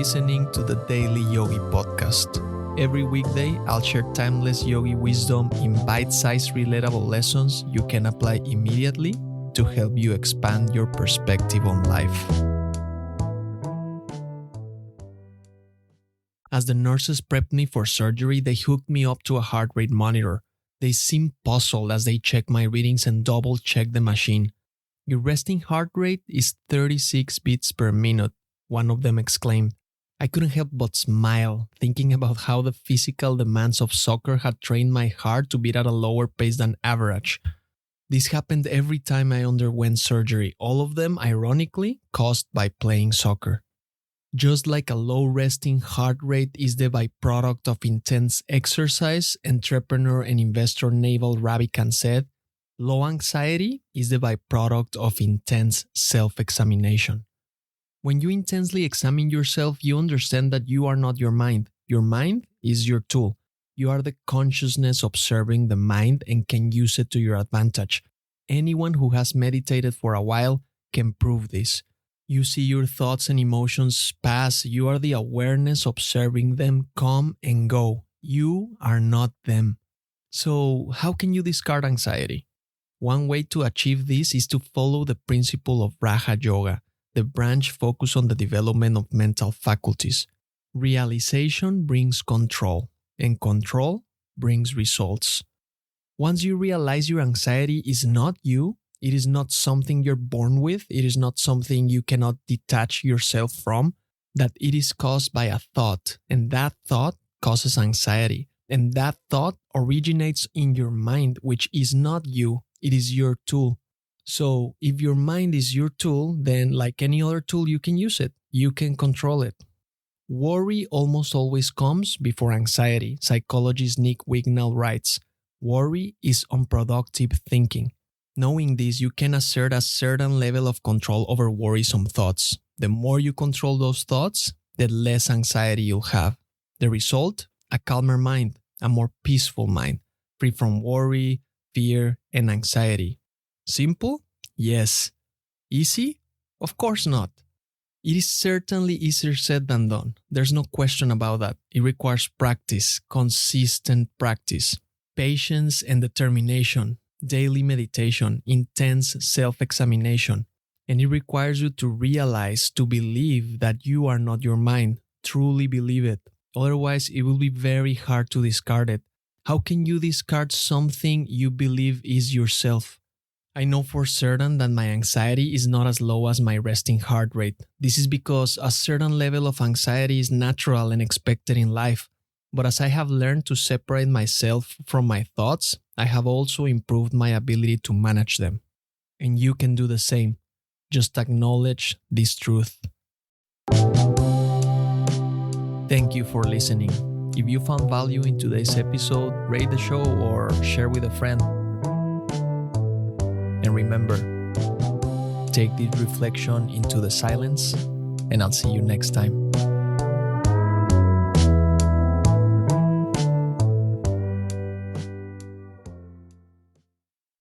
listening to the Daily Yogi podcast. Every weekday, I'll share timeless yogi wisdom in bite-sized relatable lessons you can apply immediately to help you expand your perspective on life. As the nurses prepped me for surgery, they hooked me up to a heart rate monitor. They seemed puzzled as they checked my readings and double-checked the machine. "Your resting heart rate is 36 beats per minute," one of them exclaimed. I couldn't help but smile, thinking about how the physical demands of soccer had trained my heart to beat at a lower pace than average. This happened every time I underwent surgery, all of them, ironically, caused by playing soccer. Just like a low resting heart rate is the byproduct of intense exercise, entrepreneur and investor Naval Ravikant said, low anxiety is the byproduct of intense self-examination. When you intensely examine yourself, you understand that you are not your mind. Your mind is your tool. You are the consciousness observing the mind and can use it to your advantage. Anyone who has meditated for a while can prove this. You see your thoughts and emotions pass. You are the awareness observing them come and go. You are not them. So, how can you discard anxiety? One way to achieve this is to follow the principle of Raja Yoga, the branch focused on the development of mental faculties. Realization brings control, and control brings results. Once you realize your anxiety is not you, it is not something you're born with, it is not something you cannot detach yourself from, that it is caused by a thought, and that thought causes anxiety, and that thought originates in your mind, which is not you, it is your tool. So, if your mind is your tool, then like any other tool, you can use it. You can control it. Worry almost always comes before anxiety. Psychologist Nick Wignall writes, "Worry is unproductive thinking." Knowing this, you can assert a certain level of control over worrisome thoughts. The more you control those thoughts, the less anxiety you'll have. The result? A calmer mind, a more peaceful mind, free from worry, fear, and anxiety. Simple? Yes. Easy? Of course not. It is certainly easier said than done. There's no question about that. It requires practice, consistent practice, patience and determination, daily meditation, intense self-examination. And it requires you to realize, to believe that you are not your mind. Truly believe it. Otherwise, it will be very hard to discard it. How can you discard something you believe is yourself? I know for certain that my anxiety is not as low as my resting heart rate. This is because a certain level of anxiety is natural and expected in life. But as I have learned to separate myself from my thoughts, I have also improved my ability to manage them. And you can do the same. Just acknowledge this truth. Thank you for listening. If you found value in today's episode, rate the show or share with a friend. And remember, take this reflection into the silence, and I'll see you next time.